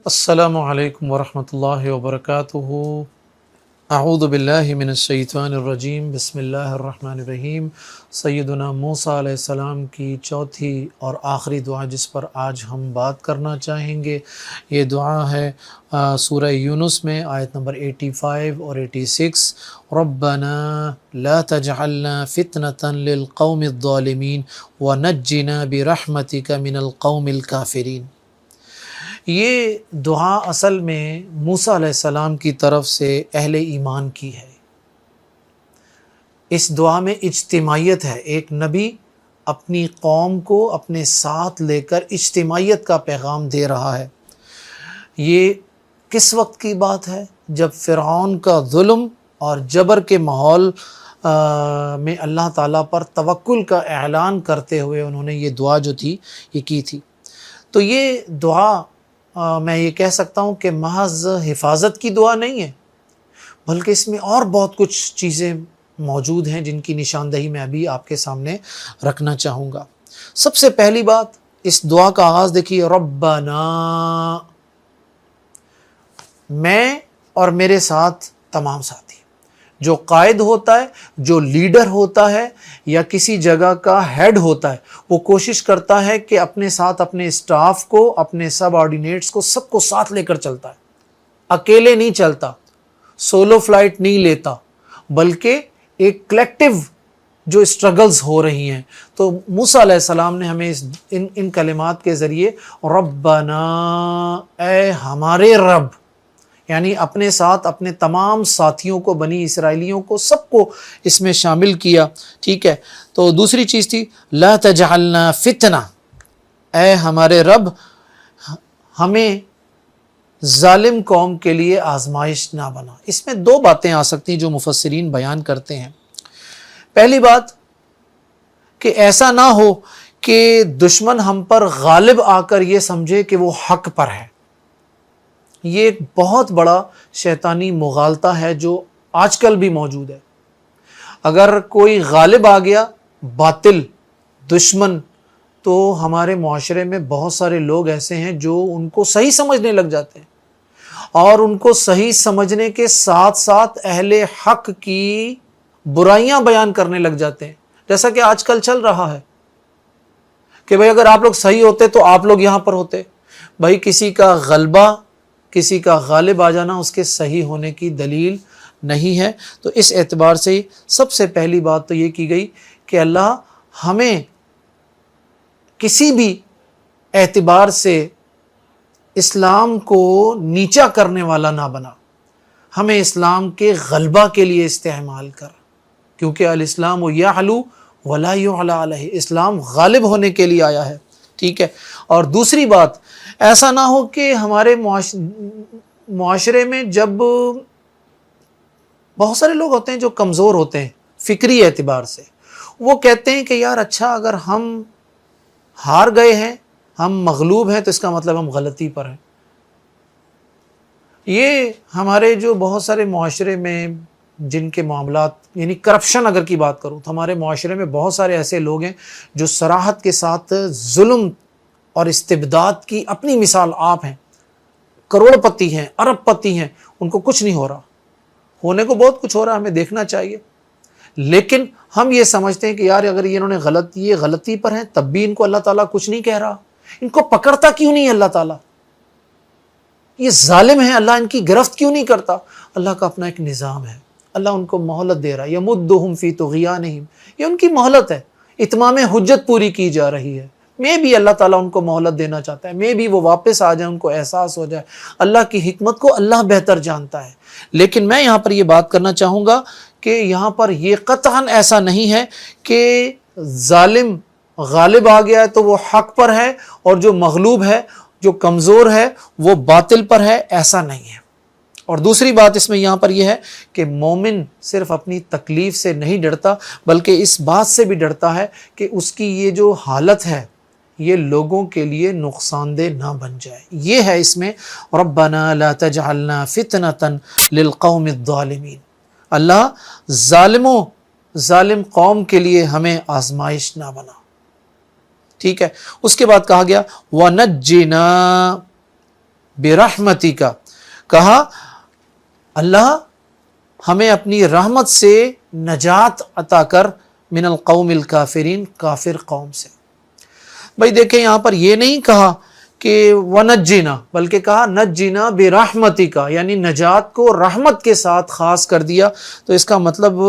السلام علیکم ورحمۃ اللہ وبرکاتہ۔ اعوذ باللہ من الشیطان الرجیم، بسم اللہ الرحمن الرحیم۔ سیدنا موسیٰ علیہ السلام کی چوتھی اور آخری دعا جس پر آج ہم بات کرنا چاہیں گے، یہ دعا ہے سورہ یونس میں آیت نمبر 85 اور 86۔ ربنا لا تجعلنا فتنة للقوم الظالمین ونجنا برحمتک من القوم الکافرین۔ یہ دعا اصل میں موسیٰ علیہ السلام کی طرف سے اہل ایمان کی ہے۔ اس دعا میں اجتماعیت ہے، ایک نبی اپنی قوم کو اپنے ساتھ لے کر اجتماعیت کا پیغام دے رہا ہے۔ یہ کس وقت کی بات ہے؟ جب فرعون کا ظلم اور جبر کے ماحول میں اللہ تعالیٰ پر توکل کا اعلان کرتے ہوئے انہوں نے یہ دعا جو تھی یہ کی تھی۔ تو یہ دعا میں یہ کہہ سکتا ہوں کہ محض حفاظت کی دعا نہیں ہے، بلکہ اس میں اور بہت کچھ چیزیں موجود ہیں جن کی نشاندہی میں ابھی آپ کے سامنے رکھنا چاہوں گا۔ سب سے پہلی بات، اس دعا کا آغاز دیکھیے، ربنا، میں اور میرے ساتھ تمام ساتھی۔ جو قائد ہوتا ہے، جو لیڈر ہوتا ہے یا کسی جگہ کا ہیڈ ہوتا ہے، وہ کوشش کرتا ہے کہ اپنے ساتھ اپنے اسٹاف کو، اپنے سب آرڈینیٹس کو، سب کو ساتھ لے کر چلتا ہے۔ اکیلے نہیں چلتا، سولو فلائٹ نہیں لیتا، بلکہ ایک کلیکٹیو جو اسٹرگلز ہو رہی ہیں۔ تو موسیٰ علیہ السلام نے ہمیں ان کلمات کے ذریعے ربنا، اے ہمارے رب، یعنی اپنے ساتھ اپنے تمام ساتھیوں کو، بنی اسرائیلیوں کو، سب کو اس میں شامل کیا، ٹھیک ہے۔ تو دوسری چیز تھی لا تجعلنا فتنہ، اے ہمارے رب ہمیں ظالم قوم کے لیے آزمائش نہ بنا۔ اس میں دو باتیں آ سکتی ہیں جو مفسرین بیان کرتے ہیں۔ پہلی بات کہ ایسا نہ ہو کہ دشمن ہم پر غالب آ کر یہ سمجھے کہ وہ حق پر ہے۔ یہ ایک بہت بڑا شیطانی مغالطہ ہے جو آج کل بھی موجود ہے۔ اگر کوئی غالب آ گیا، باطل، دشمن، تو ہمارے معاشرے میں بہت سارے لوگ ایسے ہیں جو ان کو صحیح سمجھنے لگ جاتے ہیں، اور ان کو صحیح سمجھنے کے ساتھ ساتھ اہل حق کی برائیاں بیان کرنے لگ جاتے ہیں، جیسا کہ آج کل چل رہا ہے کہ بھئی اگر آپ لوگ صحیح ہوتے تو آپ لوگ یہاں پر ہوتے۔ بھئی کسی کا غلبہ، کسی کا غالب آ جانا اس کے صحیح ہونے کی دلیل نہیں ہے۔ تو اس اعتبار سے سب سے پہلی بات تو یہ کی گئی کہ اللہ ہمیں کسی بھی اعتبار سے اسلام کو نیچا کرنے والا نہ بنا، ہمیں اسلام کے غلبہ کے لیے استعمال کر، کیونکہ الاسلام یعلو ولا یعلی علیہ، اسلام غالب ہونے کے لیے آیا ہے، ٹھیک ہے۔ اور دوسری بات، ایسا نہ ہو کہ ہمارے معاشرے میں جب بہت سارے لوگ ہوتے ہیں جو کمزور ہوتے ہیں فکری اعتبار سے، وہ کہتے ہیں کہ یار اچھا اگر ہم ہار گئے ہیں، ہم مغلوب ہیں، تو اس کا مطلب ہم غلطی پر ہیں۔ یہ ہمارے جو بہت سارے معاشرے میں جن کے معاملات، یعنی کرپشن اگر کی بات کروں تو ہمارے معاشرے میں بہت سارے ایسے لوگ ہیں جو صراحت کے ساتھ ظلم اور استبداد کی اپنی مثال آپ ہیں، کروڑ پتی ہیں، ارب پتی ہیں، ان کو کچھ نہیں ہو رہا، ہونے کو بہت کچھ ہو رہا، ہمیں دیکھنا چاہیے، لیکن ہم یہ سمجھتے ہیں کہ یار اگر یہ انہوں نے یہ غلطی پر ہیں تب بھی ان کو اللہ تعالیٰ کچھ نہیں کہہ رہا، ان کو پکڑتا کیوں نہیں ہے اللہ تعالیٰ؟ یہ ظالم ہیں، اللہ ان کی گرفت کیوں نہیں کرتا؟ اللہ کا اپنا ایک نظام ہے، اللہ ان کو مہلت دے رہا ہے، یمدہم فی طغیانہم، یہ ان کی مہلت ہے، اتمام حجت پوری کی جا رہی ہے۔ میں بھی اللہ تعالیٰ ان کو مہلت دینا چاہتا ہے، میں بھی وہ واپس آ جائیں، ان کو احساس ہو جائے، اللہ کی حکمت کو اللہ بہتر جانتا ہے۔ لیکن میں یہاں پر یہ بات کرنا چاہوں گا کہ یہاں پر یہ قطعاً ایسا نہیں ہے کہ ظالم غالب آ گیا ہے تو وہ حق پر ہے، اور جو مغلوب ہے، جو کمزور ہے، وہ باطل پر ہے، ایسا نہیں ہے۔ اور دوسری بات اس میں یہاں پر یہ ہے کہ مومن صرف اپنی تکلیف سے نہیں ڈرتا، بلکہ اس بات سے بھی ڈرتا ہے کہ اس کی یہ جو حالت ہے یہ لوگوں کے لیے نقصان دہ نہ بن جائے۔ یہ ہے اس میں ربنا لا تجعلنا فتنة للقوم الظالمین، اللہ ظالم قوم کے لیے ہمیں آزمائش نہ بنا، ٹھیک ہے۔ اس کے بعد کہا گیا وَنَجِّنَا، برحمتک، کہا اللہ ہمیں اپنی رحمت سے نجات عطا کر من القوم الکافرین، کافر قوم سے۔ بھائی دیکھیں یہاں پر یہ نہیں کہا کہ ونجنا، بلکہ کہا نجنا برحمتک، یعنی نجات کو رحمت کے ساتھ خاص کر دیا۔ تو اس کا مطلب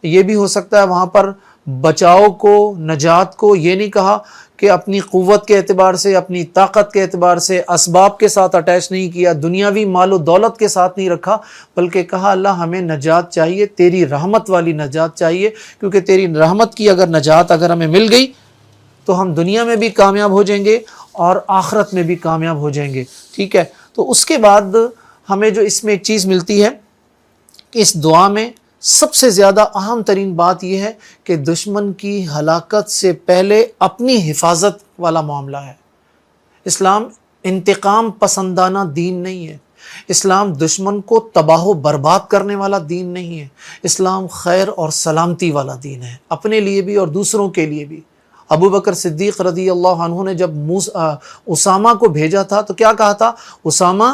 یہ بھی ہو سکتا ہے وہاں پر بچاؤ کو، نجات کو یہ نہیں کہا کہ اپنی قوت کے اعتبار سے، اپنی طاقت کے اعتبار سے اسباب کے ساتھ اٹیچ نہیں کیا، دنیاوی مال و دولت کے ساتھ نہیں رکھا، بلکہ کہا اللہ ہمیں نجات چاہیے، تیری رحمت والی نجات چاہیے، کیونکہ تیری رحمت کی اگر نجات اگر ہمیں مل گئی تو ہم دنیا میں بھی کامیاب ہو جائیں گے اور آخرت میں بھی کامیاب ہو جائیں گے۔ ٹھیک ہے، تو اس کے بعد ہمیں جو اس میں ایک چیز ملتی ہے کہ اس دعا میں سب سے زیادہ اہم ترین بات یہ ہے کہ دشمن کی ہلاکت سے پہلے اپنی حفاظت والا معاملہ ہے۔ اسلام انتقام پسندانہ دین نہیں ہے، اسلام دشمن کو تباہ و برباد کرنے والا دین نہیں ہے، اسلام خیر اور سلامتی والا دین ہے، اپنے لیے بھی اور دوسروں کے لیے بھی۔ ابو بکر صدیق رضی اللہ عنہ نے جب اسامہ کو بھیجا تھا تو کیا کہا تھا؟ اسامہ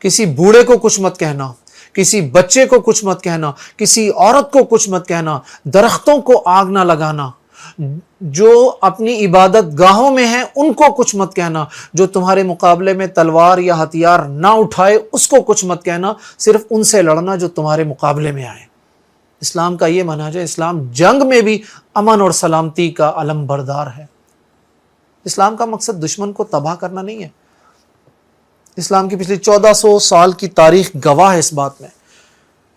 کسی بوڑھے کو کچھ مت کہنا، کسی بچے کو کچھ مت کہنا، کسی عورت کو کچھ مت کہنا، درختوں کو آگ نہ لگانا، جو اپنی عبادت گاہوں میں ہیں ان کو کچھ مت کہنا، جو تمہارے مقابلے میں تلوار یا ہتھیار نہ اٹھائے اس کو کچھ مت کہنا، صرف ان سے لڑنا جو تمہارے مقابلے میں آئے۔ اسلام کا یہ منہج ہے، اسلام جنگ میں بھی امن اور سلامتی کا علم بردار ہے۔ اسلام کا مقصد دشمن کو تباہ کرنا نہیں ہے۔ اسلام کی پچھلی 1400 سال کی تاریخ گواہ ہے اس بات میں۔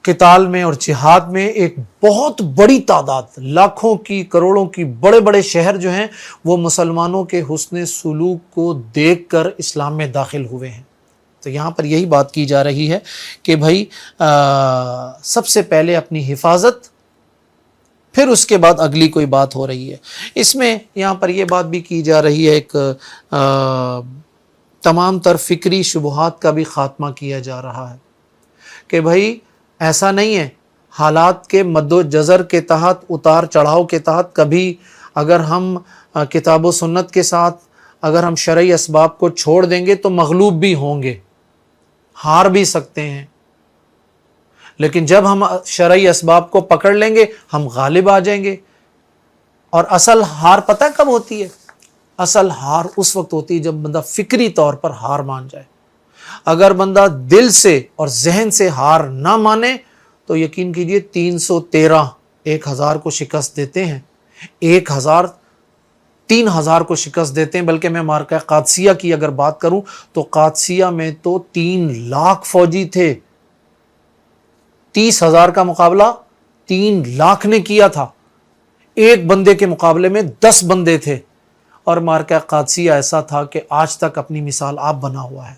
قتال میں اور جہاد میں ایک بہت بڑی تعداد، لاکھوں کی، کروڑوں کی، بڑے بڑے شہر جو ہیں وہ مسلمانوں کے حسن سلوک کو دیکھ کر اسلام میں داخل ہوئے ہیں۔ تو یہاں پر یہی بات کی جا رہی ہے کہ بھائی سب سے پہلے اپنی حفاظت، پھر اس کے بعد اگلی کوئی بات ہو رہی ہے۔ اس میں یہاں پر یہ بات بھی کی جا رہی ہے، ایک تمام تر فکری شبہات کا بھی خاتمہ کیا جا رہا ہے کہ بھائی ایسا نہیں ہے، حالات کے مد و جزر کے تحت، اتار چڑھاؤ کے تحت کبھی اگر ہم کتاب و سنت کے ساتھ اگر ہم شرعی اسباب کو چھوڑ دیں گے تو مغلوب بھی ہوں گے، ہار بھی سکتے ہیں، لیکن جب ہم شرعی اسباب کو پکڑ لیں گے ہم غالب آ جائیں گے۔ اور اصل ہار پتہ کب ہوتی ہے؟ اصل ہار اس وقت ہوتی ہے جب بندہ فکری طور پر ہار مان جائے۔ اگر بندہ دل سے اور ذہن سے ہار نہ مانے تو یقین کیجئے 313 1000 کو شکست دیتے ہیں، 1000 3000 کو شکست دیتے ہیں۔ بلکہ میں معرکہ قادسیہ کی اگر بات کروں تو قادسیہ میں تو 3 لاکھ فوجی تھے، 30,000 کا مقابلہ 3 لاکھ نے کیا تھا، ایک بندے کے مقابلے میں 10 بندے تھے، اور معرکہ قادسیہ ایسا تھا کہ آج تک اپنی مثال آپ بنا ہوا ہے۔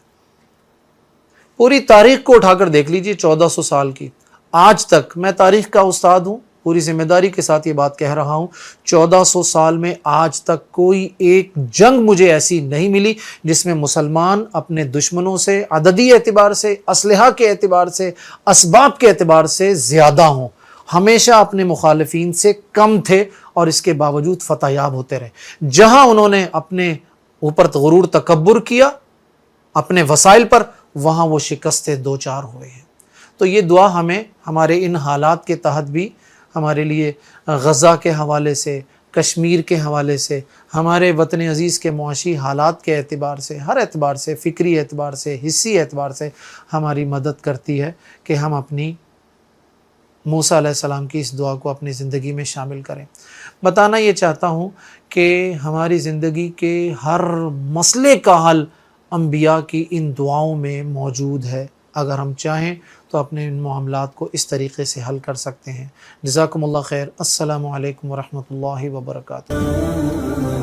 پوری تاریخ کو اٹھا کر دیکھ لیجئے 1400 سال کی، آج تک، میں تاریخ کا استاد ہوں، پوری ذمہ داری کے ساتھ یہ بات کہہ رہا ہوں، 1400 سال میں آج تک کوئی ایک جنگ مجھے ایسی نہیں ملی جس میں مسلمان اپنے دشمنوں سے عددی اعتبار سے، اسلحہ کے اعتبار سے، اسباب کے اعتبار سے زیادہ ہوں، ہمیشہ اپنے مخالفین سے کم تھے اور اس کے باوجود فتح یاب ہوتے رہے۔ جہاں انہوں نے اپنے اوپر غرور تکبر کیا اپنے وسائل پر، وہاں وہ شکستیں دوچار ہوئے ہیں۔ تو یہ دعا ہمیں ہمارے ان حالات کے تحت بھی، ہمارے لیے غزہ کے حوالے سے، کشمیر کے حوالے سے، ہمارے وطن عزیز کے معاشی حالات کے اعتبار سے، ہر اعتبار سے، فکری اعتبار سے، حصی اعتبار سے ہماری مدد کرتی ہے کہ ہم اپنی موسیٰ علیہ السلام کی اس دعا کو اپنی زندگی میں شامل کریں۔ بتانا یہ چاہتا ہوں کہ ہماری زندگی کے ہر مسئلے کا حل انبیاء کی ان دعاؤں میں موجود ہے، اگر ہم چاہیں تو اپنے ان معاملات کو اس طریقے سے حل کر سکتے ہیں۔ جزاکم اللہ خیر۔ السلام علیکم ورحمۃ اللہ وبرکاتہ۔